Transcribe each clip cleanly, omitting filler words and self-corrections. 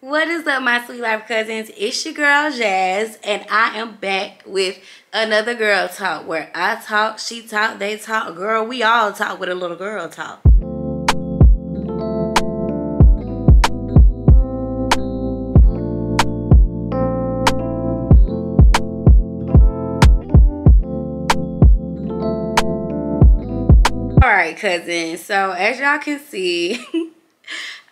What is up, my sweet life cousins? It's your girl Jazz, and I am back with another girl talk where I talk, she talk, they talk. Girl, we all talk with a little girl talk. Alright, cousins, so as y'all can see,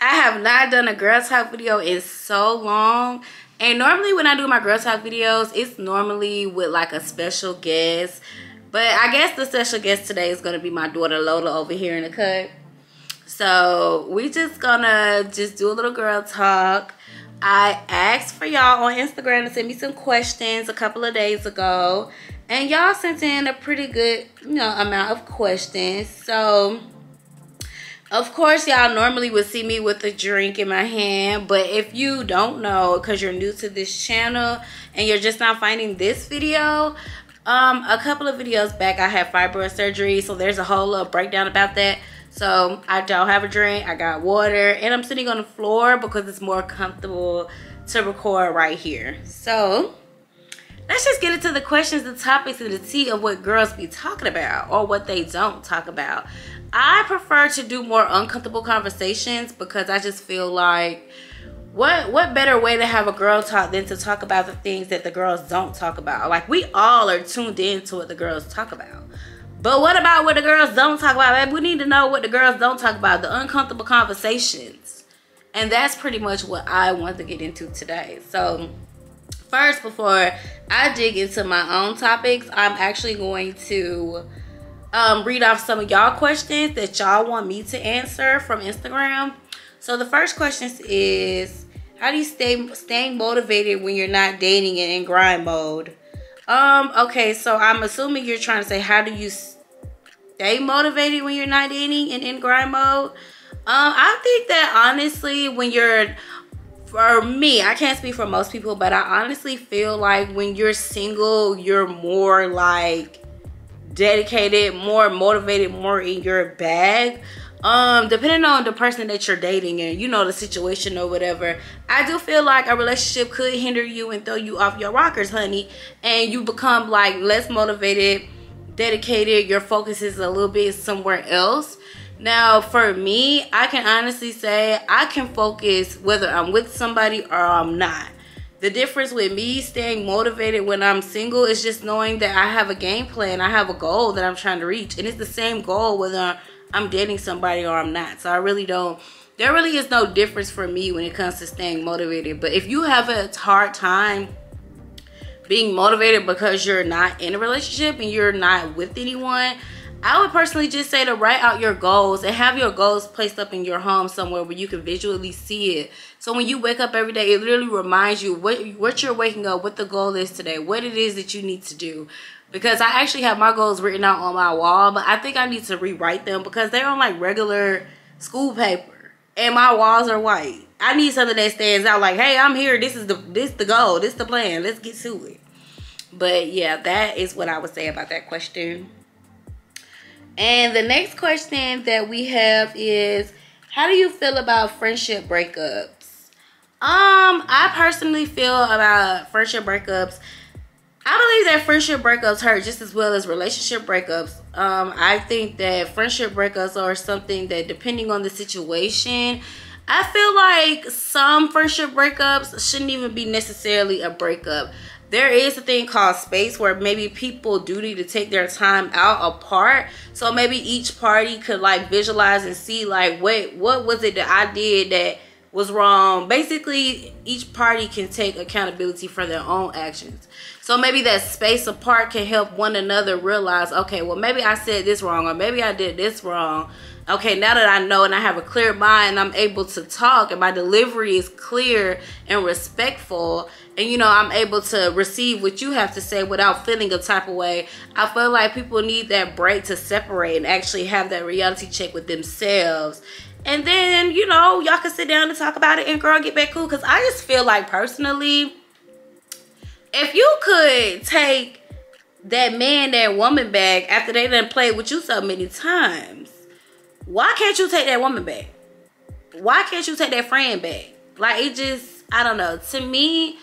I have not done a girl talk video in so long. And normally when I do my girl talk videos, it's normally with like a special guest. But I guess the special guest today is going to be my daughter Lola over here in the cut. So we just gonna do a little girl talk. I asked for y'all on Instagram to send me some questions a couple of days ago. And y'all sent in a pretty good, amount of questions. So of course, y'all normally would see me with a drink in my hand, but if you don't know, because you're new to this channel and you're just now finding this video, a couple of videos back I had fibroid surgery, so there's a whole little breakdown about that. So I don't have a drink, I got water, and I'm sitting on the floor because it's more comfortable to record right here. So let's just get into the questions, the topics, and the tea of what girls be talking about or what they don't talk about. I prefer to do more uncomfortable conversations because I just feel like what better way to have a girl talk than to talk about the things that the girls don't talk about. Like, we all are tuned in to what the girls talk about. But what about what the girls don't talk about? Babe? We need to know what the girls don't talk about, the uncomfortable conversations. And that's pretty much what I want to get into today. So first, before I dig into my own topics, I'm actually going to read off some of y'all questions that y'all want me to answer from Instagram. So the first question is, how do you stay motivated when you're not dating and in grind mode? Okay, so I'm assuming you're trying to say, how do you stay motivated when you're not dating and in grind mode? I think that honestly, when you're, for me, I can't speak for most people, but I honestly feel like when you're single, you're more like dedicated, more motivated, more in your bag. Depending on the person that you're dating and the situation or whatever, I do feel like a relationship could hinder you and throw you off your rockers, honey, and you become like less motivated, dedicated. Your focus is a little bit somewhere else. Now, for me, I can honestly say I can focus whether I'm with somebody or I'm not. The difference with me staying motivated when I'm single is just knowing that I have a game plan. I have a goal that I'm trying to reach. And it's the same goal whether I'm dating somebody or I'm not. So there really is no difference for me when it comes to staying motivated. But if you have a hard time being motivated because you're not in a relationship and you're not with anyone, I would personally just say to write out your goals and have your goals placed up in your home somewhere where you can visually see it. So when you wake up every day, it literally reminds you what you're waking up, what the goal is today, what it is that you need to do. Because I actually have my goals written out on my wall, but I think I need to rewrite them because they're on like regular school paper and my walls are white. I need something that stands out like, hey, I'm here. This the goal. This the plan. Let's get to it. But yeah, that is what I would say about that question. And the next question that we have is, how do you feel about friendship breakups? I personally feel about friendship breakups, I believe that friendship breakups hurt just as well as relationship breakups. I think that friendship breakups are something that, depending on the situation, I feel like some friendship breakups shouldn't even be necessarily a breakup. There is a thing called space where maybe people do need to take their time out apart. So maybe each party could like visualize and see like, wait, what was it that I did that was wrong? Basically, each party can take accountability for their own actions. So maybe that space apart can help one another realize, okay, well, maybe I said this wrong, or maybe I did this wrong. Okay, now that I know and I have a clear mind, I'm able to talk and my delivery is clear and respectful, and I'm able to receive what you have to say without feeling a type of way. I feel like people need that break to separate and actually have that reality check with themselves. And then, y'all can sit down and talk about it and girl, get back cool. Because I just feel like personally, if you could take that man, that woman back after they done played with you so many times, why can't you take that woman back? Why can't you take that friend back? Like, it just, I don't know. To me,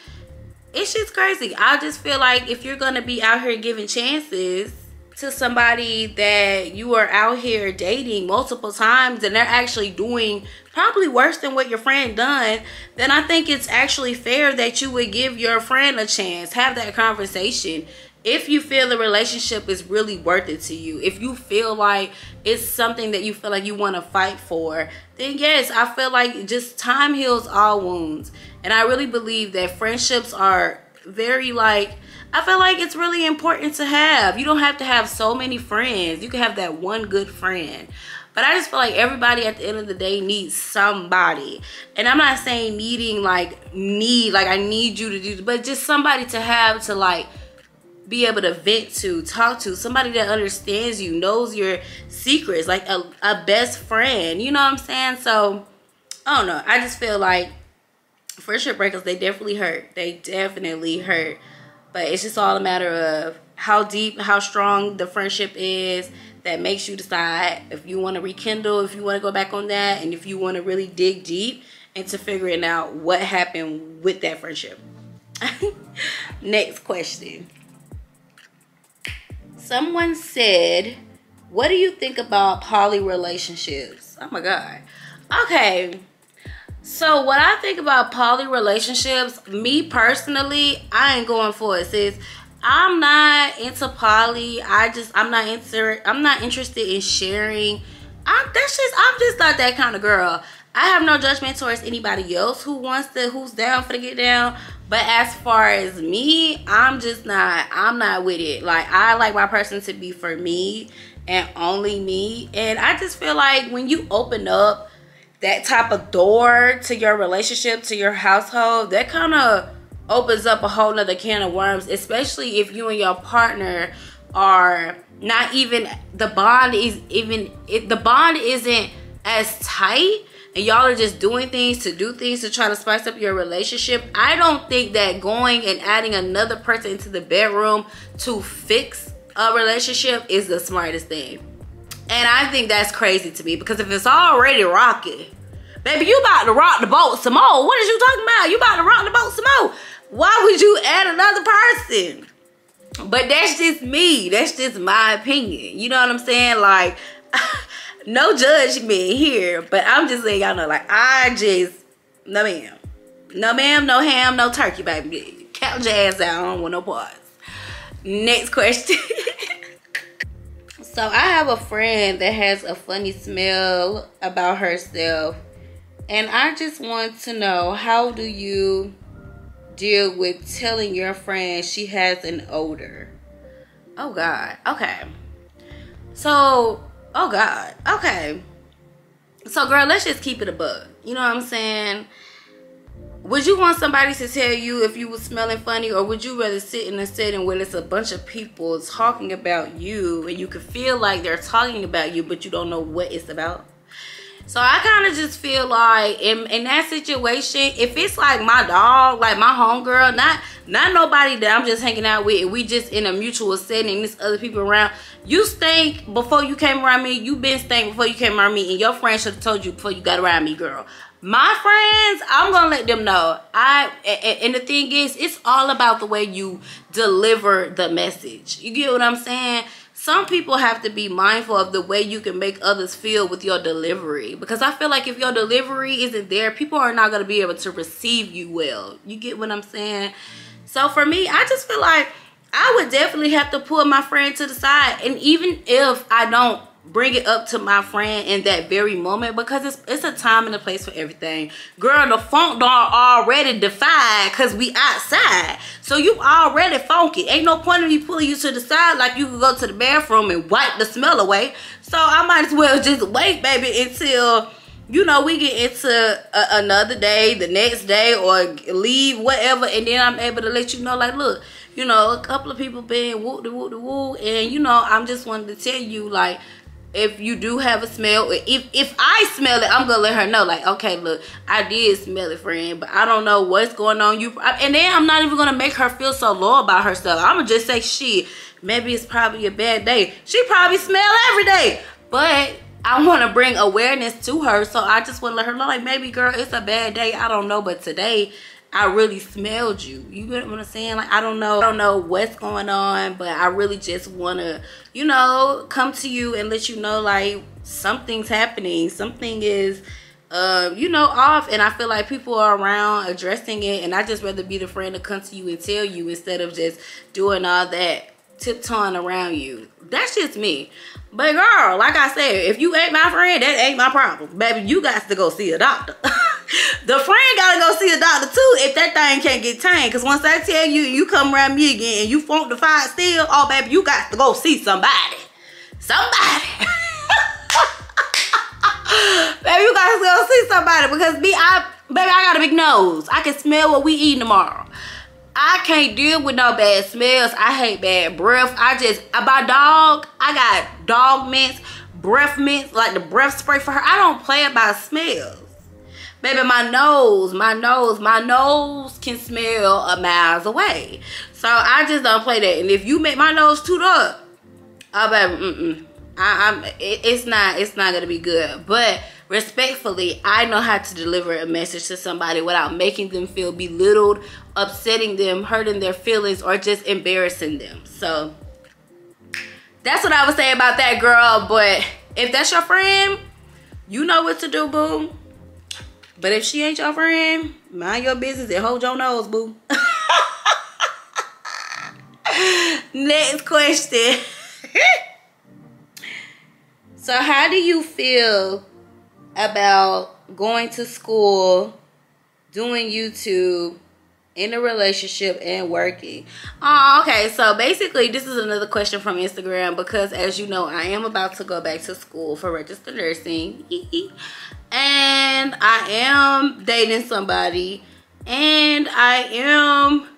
it's just crazy. I just feel like if you're gonna be out here giving chances to somebody that you are out here dating multiple times and they're actually doing probably worse than what your friend done, then I think it's actually fair that you would give your friend a chance. Have that conversation. If you feel the relationship is really worth it to you, if you feel like it's something that you feel like you want to fight for, then yes, I feel like just time heals all wounds. And I really believe that friendships are very like, I feel like it's really important to have. You don't have to have so many friends. You can have that one good friend. But I just feel like everybody at the end of the day needs somebody. And I'm not saying needing like I need you to do, but just somebody to have to like be able to vent to, talk to, somebody that understands you, knows your secrets, like a best friend. You know what I'm saying? So, I don't know. I just feel like friendship breakups, they definitely hurt. They definitely hurt. But it's just all a matter of how deep, how strong the friendship is that makes you decide if you want to rekindle, if you want to go back on that, and if you want to really dig deep into figuring out what happened with that friendship. Next question. Someone said, what do you think about poly relationships? Oh my God. Okay. So what I think about poly relationships, me personally, I ain't going for it, sis. I'm not into poly. I'm not interested in sharing. I'm just not that kind of girl. I have no judgment towards anybody else who's down for the get down. But as far as me, I'm not with it. Like, I like my person to be for me and only me. And I just feel like when you open up that type of door to your relationship, to your household, that kind of opens up a whole nother can of worms, especially if you and your partner are not even, the bond isn't as tight, and y'all are just doing things to try to spice up your relationship. I don't think that going and adding another person into the bedroom to fix a relationship is the smartest thing. And I think that's crazy to me, because if it's already rocking, baby, you about to rock the boat some more. What is you talking about? You about to rock the boat some more. Why would you add another person? But that's just me. That's just my opinion. You know what I'm saying? Like, no judgment here. But I'm just letting y'all know, like, no ma'am. No ma'am, no ham, no turkey, baby. Count your ass out. I don't want no parts. Next question. So I have a friend that has a funny smell about herself. And I just want to know, how do you deal with telling your friend she has an odor? Oh God. Okay. So, oh God. Okay. So girl, let's just keep it a buck. You know what I'm saying? Would you want somebody to tell you if you was smelling funny, or would you rather sit in a setting where there's a bunch of people talking about you and you can feel like they're talking about you, but you don't know what it's about? So I kind of just feel like in that situation, if it's like my dog, like my homegirl, not nobody that I'm just hanging out with, we just in a mutual setting, there's other people around. You stink before you came around me. You been stink before you came around me, and your friends should have told you before you got around me, girl. My friends, I'm gonna let them know. And the thing is, it's all about the way you deliver the message. You get what I'm saying? Some people have to be mindful of the way you can make others feel with your delivery. Because I feel like if your delivery isn't there, people are not going to be able to receive you well. You get what I'm saying? So for me, I just feel like I would definitely have to pull my friend to the side. And even if I don't bring it up to my friend in that very moment, because it's a time and a place for everything. Girl, the funk dog already defied because we outside. So you already funky. Ain't no point in me pulling you to the side like you can go to the bathroom and wipe the smell away. So I might as well just wait, baby, until, you know, we get into another day, the next day, or leave, whatever. And then I'm able to let you know, like, look, you know, a couple of people been woo-de-woo-de-woo. And, you know, I'm just wanting to tell you, like, if you do have a smell, if I smell it, I'm gonna let her know, like, okay, look, I did smell it, friend, but I don't know what's going on. And then I'm not even gonna make her feel so low about herself. I'm gonna just say, shit, maybe it's probably a bad day. She probably smell every day, but I want to bring awareness to her. So I just want to let her know, like, maybe, girl, it's a bad day. I don't know, but today I really smelled you. You get what I'm saying? Like, I don't know what's going on, but I really just want to, you know, come to you and let you know, like, something's happening. Something is, you know, off. And I feel like people are around addressing it. And I just rather be the friend to come to you and tell you instead of just doing all that tiptoeing around you. That's just me. But girl, like I said, if you ain't my friend, that ain't my problem. Baby, you got to go see a doctor. The friend gotta go see a doctor too if that thing can't get tamed. Because once I tell you, you come around me again and you funk the fight still, oh baby, you got to go see somebody. Somebody. Baby, you got to go see somebody. Because baby, I got a big nose. I can smell what we eating tomorrow. I can't deal with no bad smells. I hate bad breath. About dog, I got dog mints, breath mints, like the breath spray for her. I don't play about smells. Baby, my nose can smell a miles away. So I just don't play that. And if you make my nose toot up, oh baby, it's not gonna be good. But respectfully, I know how to deliver a message to somebody without making them feel belittled, upsetting them, hurting their feelings, or just embarrassing them. So that's what I would say about that, girl. But if that's your friend, you know what to do, boo. But if she ain't your friend, mind your business and hold your nose, boo. Next question. So how do you feel about going to school, doing YouTube, in a relationship, and working? Oh, okay. So basically, this is another question from Instagram because, as you know, I am about to go back to school for registered nursing. And I am dating somebody. And I am...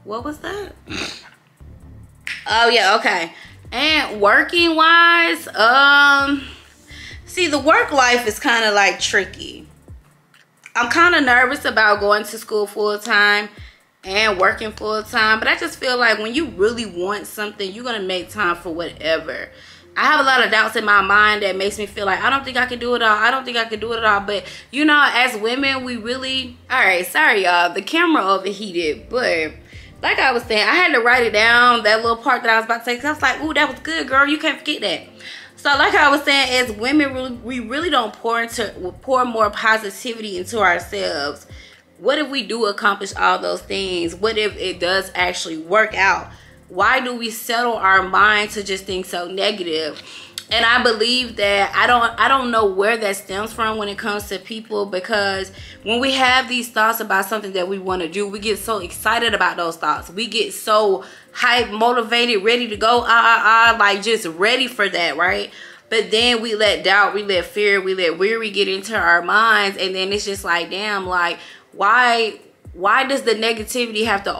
What was that? Oh, yeah. Okay. And working wise, see, the work life is kind of like tricky. I'm kind of nervous about going to school full time and working full time, but I just feel like when you really want something, you're gonna make time for whatever. I have a lot of doubts in my mind that makes me feel like I don't think I can do it all. I don't think I can do it all. But you know, as women, we really... All right, sorry y'all, the camera overheated, but like I was saying, I had to write it down, that little part that I was about to say, because I was like, ooh, that was good, girl. You can't forget that. So like I was saying, as women, we really don't pour more positivity into ourselves. What if we do accomplish all those things? What if it does actually work out? Why do we settle our mind to just think so negative? And I believe that I don't know where that stems from when it comes to people, because when we have these thoughts about something that we want to do, we get so excited about those thoughts. We get so hyped, motivated, ready to go, like just ready for that, right? But then we let doubt, we let fear, we let worry get into our minds, and then it's just like, damn, like why does the negativity have to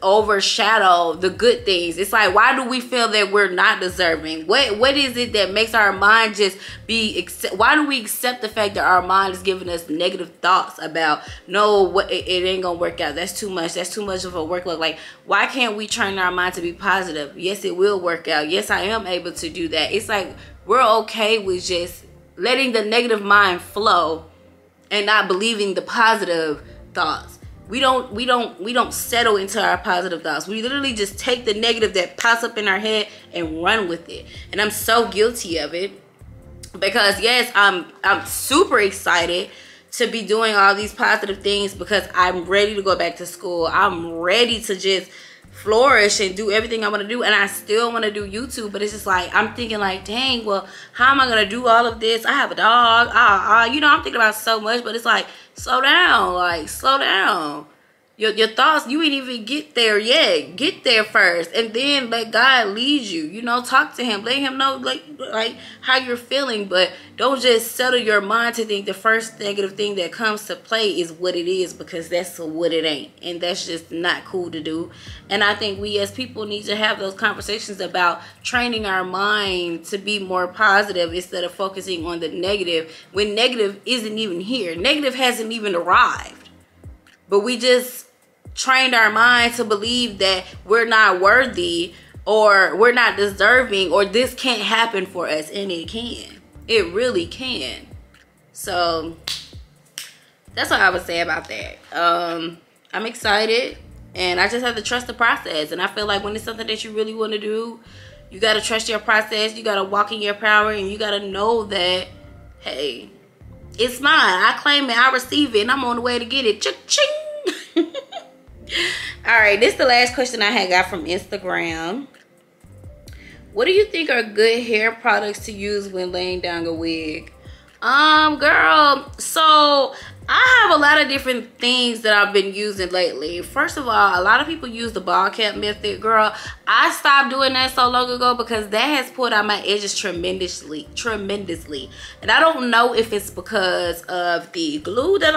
overshadow the good things? It's like, why do we feel that we're not deserving? What is it that makes our mind just be why do we accept the fact that our mind is giving us negative thoughts about, no, it ain't gonna work out, that's too much of a workload? Like, why can't we train our mind to be positive? Yes, it will work out. Yes, I am able to do that. It's like we're okay with just letting the negative mind flow and not believing the positive thoughts. We don't settle into our positive thoughts. We literally just take the negative that pops up in our head and run with it. And I'm so guilty of it, because yes, I'm super excited to be doing all these positive things because I'm ready to go back to school. I'm ready to just flourish and do everything I want to do, and I still want to do YouTube. But it's just like, I'm thinking like, dang, well, how am I gonna do all of this? I have a dog, you know, I'm thinking about so much. But it's like, slow down, like slow down. Your thoughts, you ain't even get there yet. Get there first, and then let God lead you. You know, talk to him, let him know like how you're feeling. But don't just settle your mind to think the first negative thing that comes to play is what it is, because that's what it ain't, and that's just not cool to do. And I think we as people need to have those conversations about training our mind to be more positive instead of focusing on the negative, when negative isn't even here. Negative hasn't even arrived, but we just trained our mind to believe that we're not worthy, or we're not deserving, or this can't happen for us. And it can. It really can. So that's what I would say about that. I'm excited, and I just have to trust the process. And I feel like when it's something that you really want to do, you got to trust your process. You got to walk in your power, and you got to know that, hey, it's mine. I claim it. I receive it, and I'm on the way to get it. Cha-ching! All right, this is the last question I had got from Instagram. What do you think are good hair products to use when laying down a wig? Girl, so I have a lot of different things that I've been using lately. First of all, a lot of people use the ball cap method. Girl, I stopped doing that so long ago because that has pulled out my edges tremendously. And I don't know if it's because of the glue that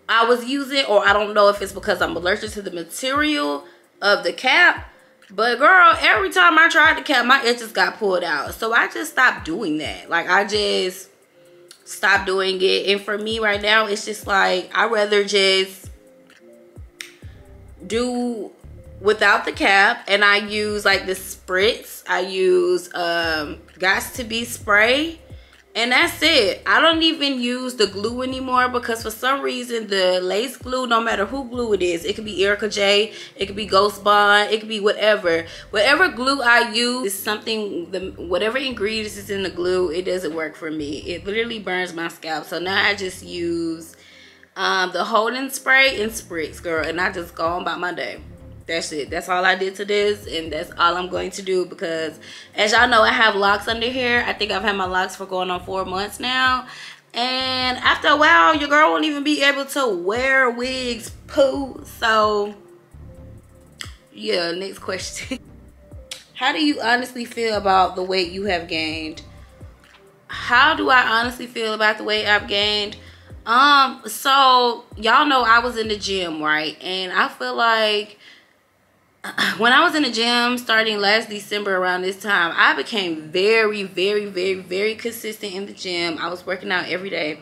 I was using, or I don't know if it's because I'm allergic to the material of the cap. But girl, every time I tried the cap, my edges got pulled out. So I just stopped doing that. Like, I just stopped doing it. And for me right now, it's just like, I'd rather just do without the cap. And I use like the spritz. I use Gots to Be spray. And that's it. I don't even use the glue anymore because for some reason the lace glue, no matter who glue it is, it could be Erica J, it could be Ghost Bond, it could be whatever. Whatever glue I use is something, whatever ingredients is in the glue, it doesn't work for me. It literally burns my scalp. So now I just use the holding spray and spritz, girl, and I just go on about my day. That's it. That's all I did to this, and that's all I'm going to do because, as y'all know, I have locks under here. I think I've had my locks for going on 4 months now, and after a while, your girl won't even be able to wear wigs, poo. So, yeah, next question. How do you honestly feel about the weight you have gained? How do I honestly feel about the weight I've gained? So, y'all know I was in the gym, right? And I feel like when I was in the gym starting last December around this time, I became very, very, very, very consistent in the gym. I was working out every day.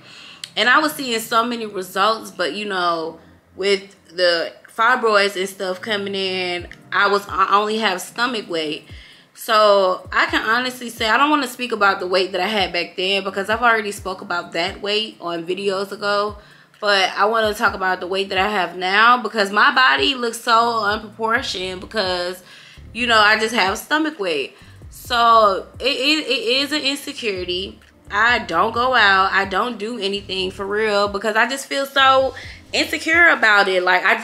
And I was seeing so many results. But, you know, with the fibroids and stuff coming in, I only have stomach weight. So I can honestly say I don't want to speak about the weight that I had back then because I've already spoke about that weight on videos ago. But I want to talk about the weight that I have now because my body looks so unproportioned because, you know, I just have stomach weight. So it is an insecurity. I don't go out. I don't do anything for real because I just feel so insecure about it. Like, I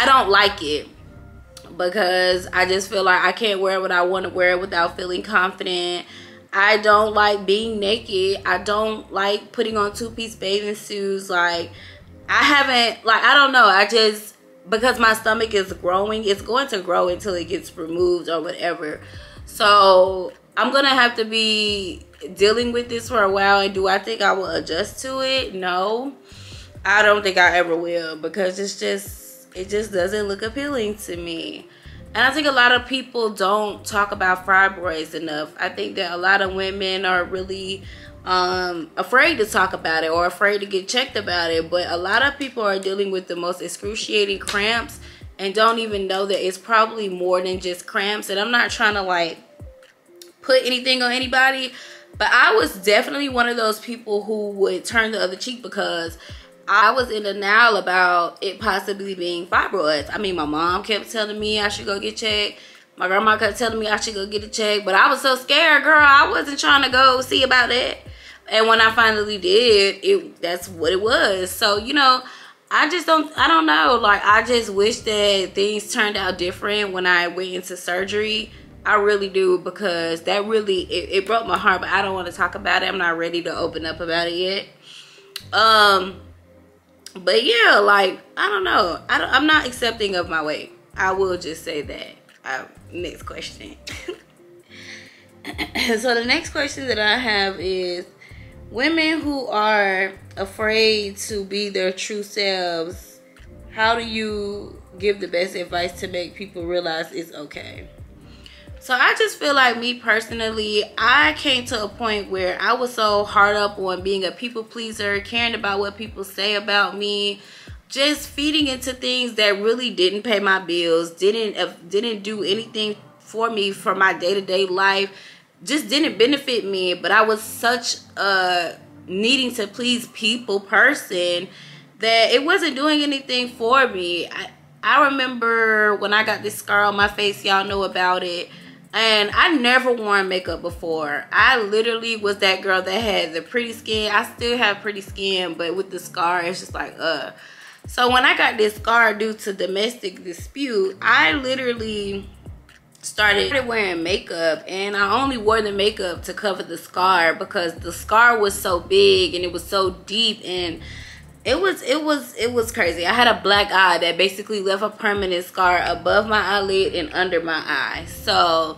don't like it because I just feel like I can't wear what I want to wear without feeling confident. I don't like being naked. I don't like putting on two-piece bathing suits. Like, I don't know. Because my stomach is growing, it's going to grow until it gets removed or whatever. So, I'm going to have to be dealing with this for a while. And do I think I will adjust to it? No. I don't think I ever will because it just doesn't look appealing to me. And I think a lot of people don't talk about fibroids enough. I think that a lot of women are really afraid to talk about it or afraid to get checked about it. But a lot of people are dealing with the most excruciating cramps and don't even know that it's probably more than just cramps. And I'm not trying to like put anything on anybody, but I was definitely one of those people who would turn the other cheek because I was in denial about it possibly being fibroids. I mean, my mom kept telling me I should go get checked. My grandma kept telling me I should go get it checked. But I was so scared, girl. I wasn't trying to go see about that. And when I finally did, that's what it was. So, you know, I don't know. Like, I just wish that things turned out different when I went into surgery. I really do because that really, it broke my heart. But I don't want to talk about it. I'm not ready to open up about it yet. But yeah, like, I don't know. I'm not accepting of my weight. I will just say that. Next question. So the next question that I have is, women who are afraid to be their true selves, how do you give the best advice to make people realize it's okay? So I just feel like, me personally, I came to a point where I was so hard up on being a people pleaser, caring about what people say about me, just feeding into things that really didn't pay my bills, didn't do anything for me for my day-to-day life, just didn't benefit me. But I was such a needing to please people person that it wasn't doing anything for me. I remember when I got this scar on my face, y'all know about it. And I never worn makeup before. I literally was that girl that had the pretty skin. I still have pretty skin, but with the scar, it's just like, So when I got this scar due to domestic dispute, I literally started wearing makeup, and I only wore the makeup to cover the scar because the scar was so big and it was so deep, and it was crazy. I had a black eye that basically left a permanent scar above my eyelid and under my eye. So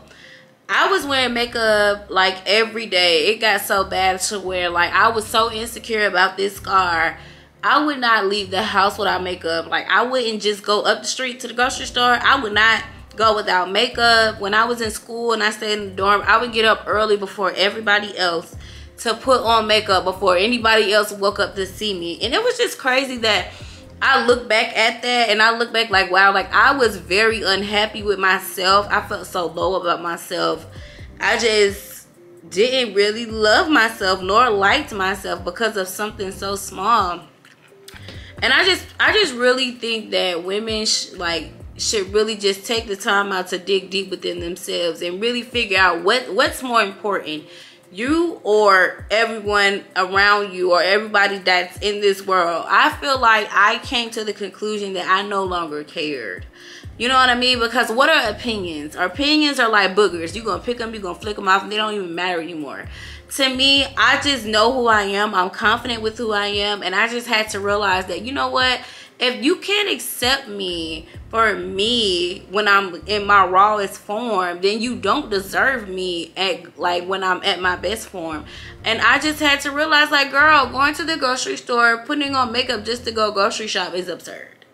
I was wearing makeup like every day. It got so bad to where like I was so insecure about this scar, I would not leave the house without makeup. Like I wouldn't just go up the street to the grocery store. I would not go without makeup. When I was in school and I stayed in the dorm, I would get up early before everybody else to put on makeup before anybody else woke up to see me. And it was just crazy that I look back at that and I look back like, wow, like I was very unhappy with myself. I felt so low about myself. I just didn't really love myself nor liked myself because of something so small. And I just really think that women should really just take the time out to dig deep within themselves and really figure out what's more important, you or everyone around you or everybody that's in this world. I feel like I came to the conclusion that I no longer cared. You know what I mean? Because what are opinions? Our opinions are like boogers. You're going to pick them, you're going to flick them off, and they don't even matter anymore. To me, I just know who I am. I'm confident with who I am. And I just had to realize that, you know what? If you can't accept me for me when I'm in my rawest form, then you don't deserve me at like when I'm at my best form. And I just had to realize, like, girl, going to the grocery store, putting on makeup just to go grocery shop is absurd.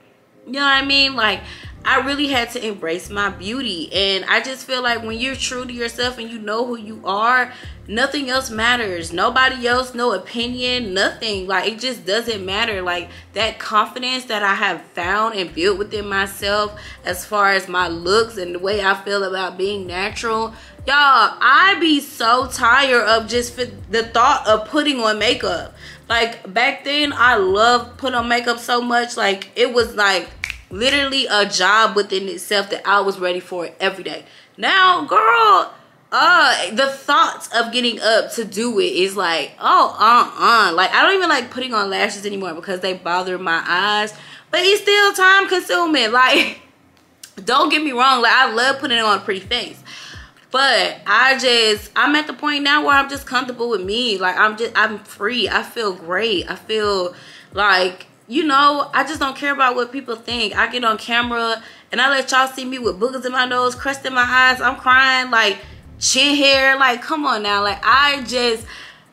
You know what I mean? Like, I really had to embrace my beauty. And I just feel like when you're true to yourself and you know who you are, nothing else matters. Nobody else, no opinion, nothing. Like, it just doesn't matter. Like, that confidence that I have found and built within myself as far as my looks and the way I feel about being natural. Y'all, I be so tired of just the thought of putting on makeup. Like, back then, I loved putting on makeup so much. Like, it was like literally a job within itself that I was ready for every day. Now, girl, the thoughts of getting up to do it is like, like I don't even like putting on lashes anymore because they bother my eyes, but it's still time consuming. Like, don't get me wrong, like I love putting on a pretty face, but I'm at the point now where I'm just comfortable with me. Like, I'm free. I feel great. I feel like, you know, I just don't care about what people think. I get on camera and I let y'all see me with boogers in my nose, crust in my eyes. I'm crying, like chin hair. Like, come on now. Like,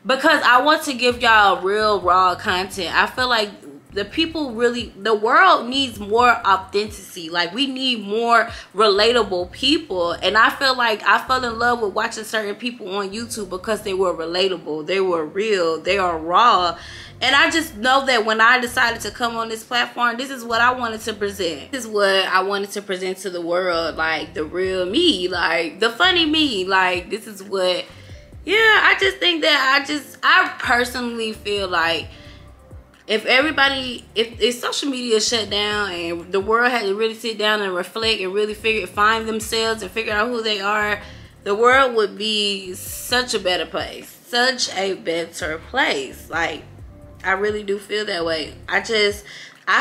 because I want to give y'all real raw content. I feel like the world needs more authenticity. Like, we need more relatable people. And I feel like I fell in love with watching certain people on YouTube because they were relatable. They were real. They are raw. And I just know that when I decided to come on this platform, this is what I wanted to present. This is what I wanted to present to the world. Like, the real me. Like, the funny me. Like, this is what, yeah, I just think that I personally feel like if social media shut down and the world had to really sit down and reflect and really find themselves and figure out who they are, the world would be such a better place. Such a better place. Like, I really do feel that way. I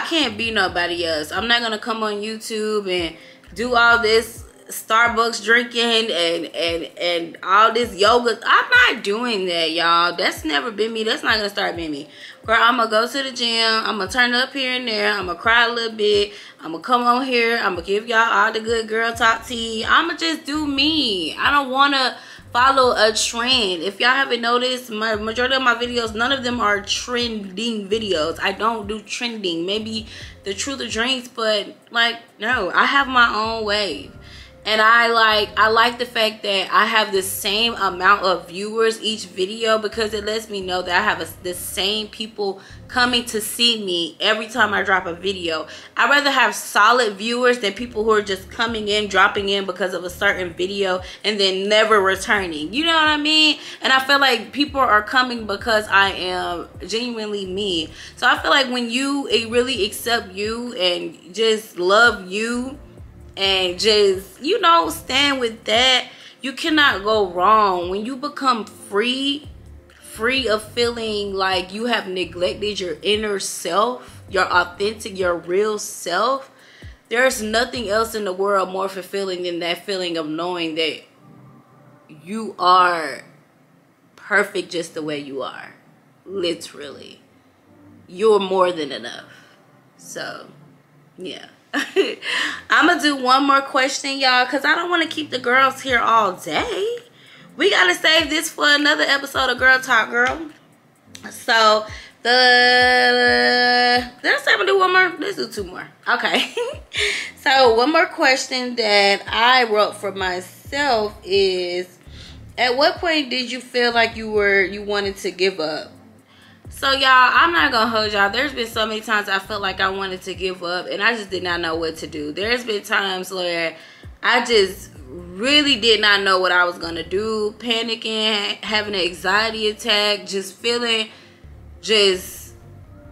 can't be nobody else. I'm not gonna come on YouTube and do all this Starbucks drinking and all this yoga. I'm not doing that, y'all. That's never been me. That's not gonna start being me. Girl, I'm gonna go to the gym. I'm gonna turn up here and there. I'm gonna cry a little bit. I'm gonna come on here. I'm gonna give y'all all the good girl talk tea. I'm gonna just do me. I don't wanna follow a trend. If y'all haven't noticed, my majority of my videos, none of them are trending videos. I don't do trending. Maybe the truth of drinks, but like, no, I have my own wave. And I like the fact that I have the same amount of viewers each video, because it lets me know that I have the same people coming to see me every time I drop a video. I'd rather have solid viewers than people who are just coming in, dropping in because of a certain video and then never returning. You know what I mean? And I feel like people are coming because I am genuinely me. So I feel like when you really accept you and just love you, and just, you know, stand with that, you cannot go wrong. When you become free of feeling like you have neglected your inner self, your authentic, your real self, there's nothing else in the world more fulfilling than that feeling of knowing that you are perfect just the way you are. Literally, you're more than enough. So yeah. I'm gonna do one more question, y'all, because I don't want to keep the girls here all day. We gotta save this for another episode of Girl Talk, girl. So did I say I'm gonna do one more? Let's do two more. Okay. So one more question that I wrote for myself is, at what point did you feel like you wanted to give up? So y'all, I'm not gonna hold y'all. There's been so many times I felt like I wanted to give up and I just did not know what to do. There's been times where I just really did not know what I was gonna do, panicking, having an anxiety attack, just feeling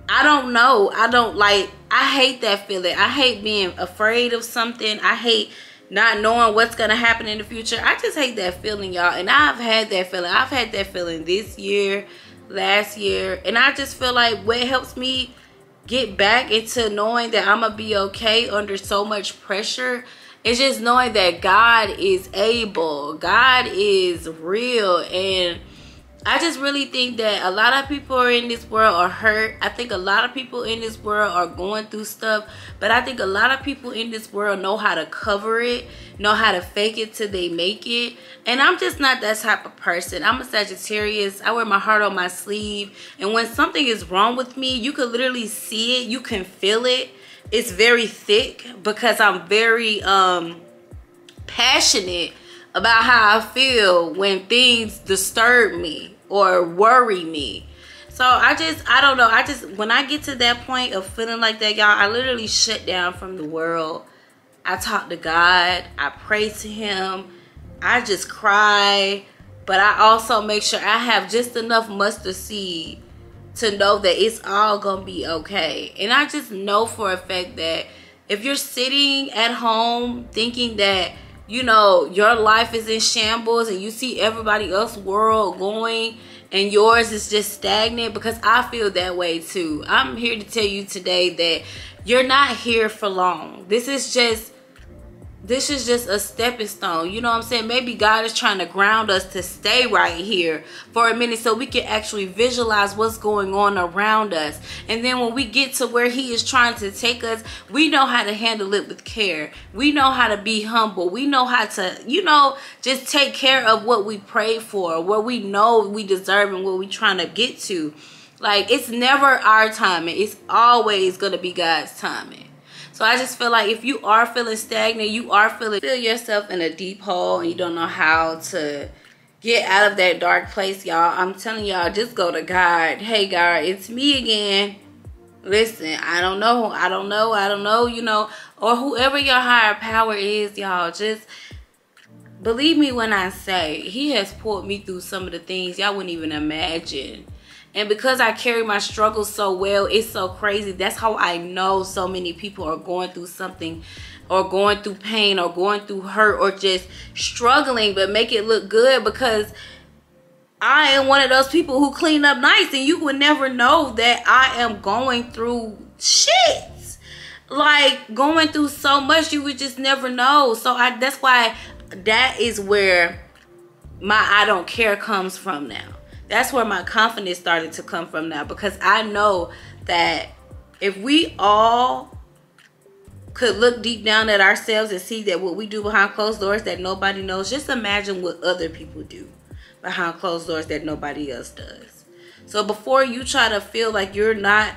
I don't know. I hate that feeling. I hate being afraid of something. I hate not knowing what's gonna happen in the future. I just hate that feeling, y'all. And I've had that feeling. I've had that feeling this year, last year, and I just feel like what helps me get back into knowing that I'm gonna be okay under so much pressure is just knowing that God is able, God is real. And I just really think that a lot of people in this world are hurt. I think a lot of people in this world are going through stuff, but I think a lot of people in this world know how to cover it, know how to fake it till they make it. And I'm just not that type of person. I'm a Sagittarius. I wear my heart on my sleeve. And when something is wrong with me, you can literally see it. You can feel it. It's very thick because I'm very passionate about how I feel when things disturb me or worry me. So I don't know. When I get to that point of feeling like that, y'all, I literally shut down from the world. I talk to God. I pray to him. I just cry. But I also make sure I have just enough mustard seed to know that it's all gonna be okay. And I just know for a fact that if you're sitting at home thinking that, you know, your life is in shambles and you see everybody else's world going and yours is just stagnant, because I feel that way too. I'm here to tell you today that you're not here for long. This is just a stepping stone. You know what I'm saying? Maybe God is trying to ground us to stay right here for a minute so we can actually visualize what's going on around us. And then when we get to where he is trying to take us, we know how to handle it with care. We know how to be humble. We know how to, you know, just take care of what we pray for, what we know we deserve and what we're trying to get to. Like, it's never our timing. It's always going to be God's timing. So I just feel like if you are feeling stagnant, you are feel yourself in a deep hole and you don't know how to get out of that dark place, y'all, I'm telling y'all, just go to God. Hey, God, it's me again. Listen, I don't know, you know, or whoever your higher power is, y'all, just believe me when I say he has pulled me through some of the things y'all wouldn't even imagine. And because I carry my struggles so well, it's so crazy. That's how I know so many people are going through something, or going through pain, or going through hurt, or just struggling but make it look good, because I am one of those people who clean up nice, and you would never know that I am going through shit. Like, going through so much, you would just never know. So that's why that is where my I don't care comes from now. That's where my confidence started to come from now, because I know that if we all could look deep down at ourselves and see that what we do behind closed doors that nobody knows, just imagine what other people do behind closed doors that nobody else does. So before you try to feel like you're not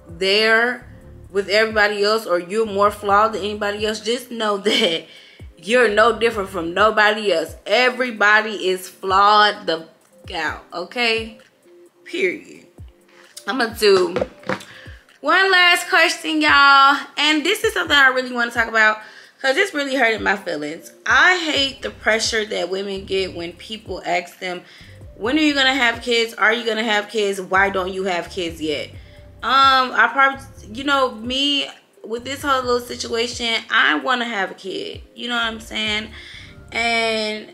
there with everybody else, or you're more flawed than anybody else, just know that You're no different from nobody else. Everybody is flawed the out, okay? Period. I'm gonna do one last question, y'all. And this is something I really want to talk about because it's really hurting my feelings. I hate the pressure that women get when people ask them, when are you gonna have kids? Are you gonna have kids? Why don't you have kids yet? I probably, you know, me with this whole little situation, I want to have a kid. You know what I'm saying? And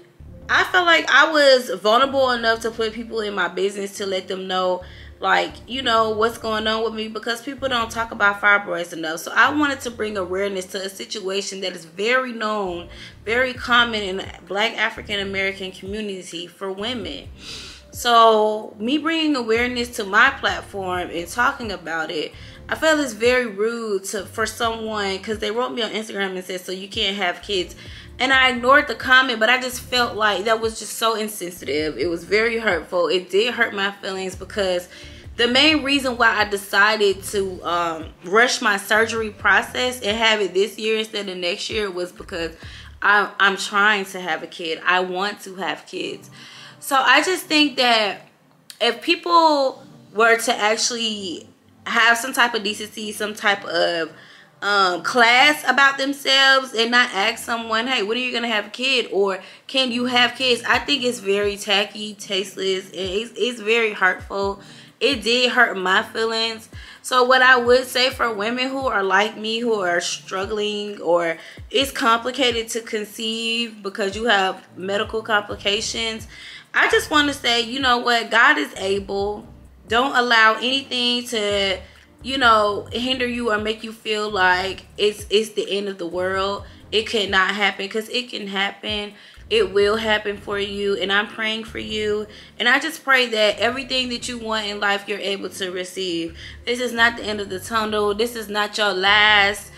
I felt like I was vulnerable enough to put people in my business to let them know, like, you know, what's going on with me, because people don't talk about fibroids enough. So I wanted to bring awareness to a situation that is very known, very common in the Black African American community for women. So me bringing awareness to my platform and talking about it, I felt it's very rude for someone, because they wrote me on Instagram and said, so you can't have kids. And I ignored the comment, but I just felt like that was just so insensitive. It was very hurtful. It did hurt my feelings, because the main reason why I decided to rush my surgery process and have it this year instead of next year was because I'm trying to have a kid. I want to have kids. So I just think that if people were to actually have some type of decency, some type of class about themselves, and not ask someone, hey, when are you gonna have a kid, or can you have kids, I think it's very tacky, tasteless, and it's very hurtful. It did hurt my feelings. So what I would say for women who are like me, who are struggling, or it's complicated to conceive because you have medical complications, I just want to say, you know what, God is able. Don't allow anything to, you know, hinder you or make you feel like it's the end of the world. It cannot happen, because it can happen. It will happen for you, and I'm praying for you. And I just pray that everything that you want in life, you're able to receive. This is not the end of the tunnel. This is not your last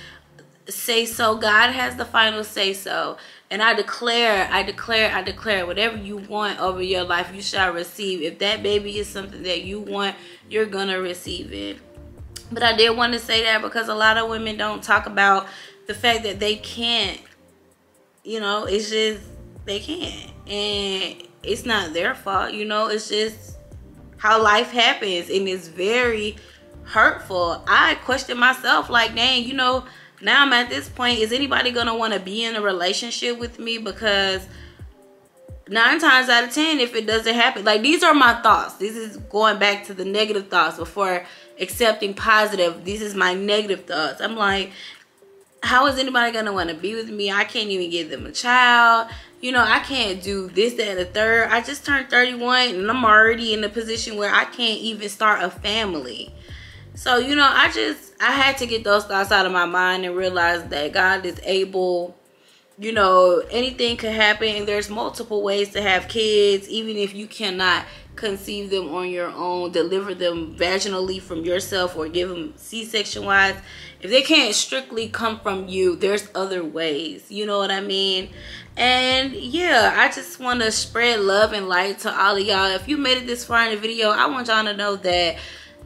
say so. God has the final say so. And I declare, whatever you want over your life, you shall receive. If that baby is something that you want, you're gonna receive it. But I did want to say that because a lot of women don't talk about the fact that they can't. You know, it's just, they can't. And it's not their fault, you know. It's just how life happens, and it's very hurtful. I question myself, like, dang, you know, now I'm at this point, is anybody gonna want to be in a relationship with me? Because 9 times out of 10, if it doesn't happen, like, these are my thoughts. This is going back to the negative thoughts before accepting positive. This is my negative thoughts. I'm like, how is anybody gonna want to be with me? I can't even give them a child. You know, I can't do this, that, and the third. I just turned 31, and I'm already in a position where I can't even start a family. So, you know, I had to get those thoughts out of my mind and realize that God is able. You know, anything could happen, and there's multiple ways to have kids, even if you cannot conceive them on your own, deliver them vaginally from yourself, or give them C-section wise. If they can't strictly come from you, there's other ways. You know what I mean? And yeah, I just want to spread love and light to all of y'all. If you made it this far in the video, I want y'all to know that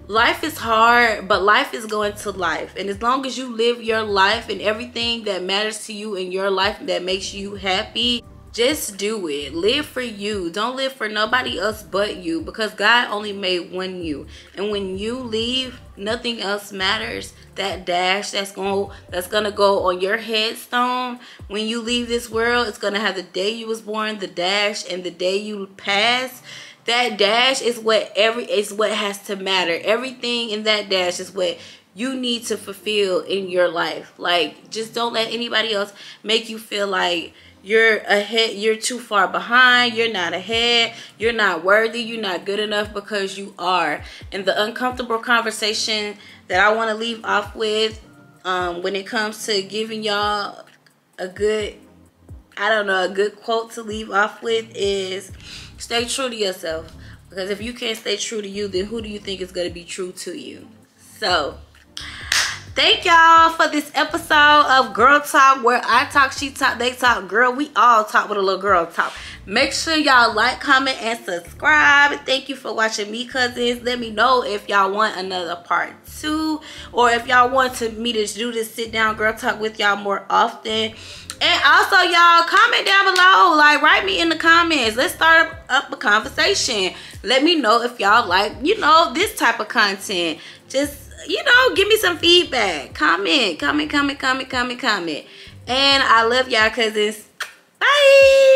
life is hard, but life is going to life. And as long as you live your life and everything that matters to you in your life that makes you happy, just do it. Live for you. Don't live for nobody else but you, because God only made one you. And when you leave, nothing else matters. That dash that's gonna go on your headstone when you leave this world, it's gonna have the day you was born, the dash, and the day you pass. That dash is what has to matter. Everything in that dash is what you need to fulfill in your life. Like, just don't let anybody else make you feel like you're ahead, you're too far behind, you're not ahead, you're not worthy, you're not good enough, because you are. And the uncomfortable conversation that I want to leave off with, when it comes to giving y'all a good, a good quote to leave off with is, stay true to yourself. Because if you can't stay true to you, then who do you think is going to be true to you? So, Thank y'all for this episode of Girl Talk, where I talk, she talk, they talk. Girl, we all talk with a little girl talk. Make sure y'all like, comment, and subscribe. Thank you for watching me, cousins. Let me know if y'all want another part 2, or if y'all want me to do this sit down girl talk with y'all more often. And also, y'all, comment down below. Like, write me in the comments. Let's start up a conversation. Let me know if y'all like, you know, this type of content. Just, you know, give me some feedback. Comment. And I love y'all, cousins. Bye.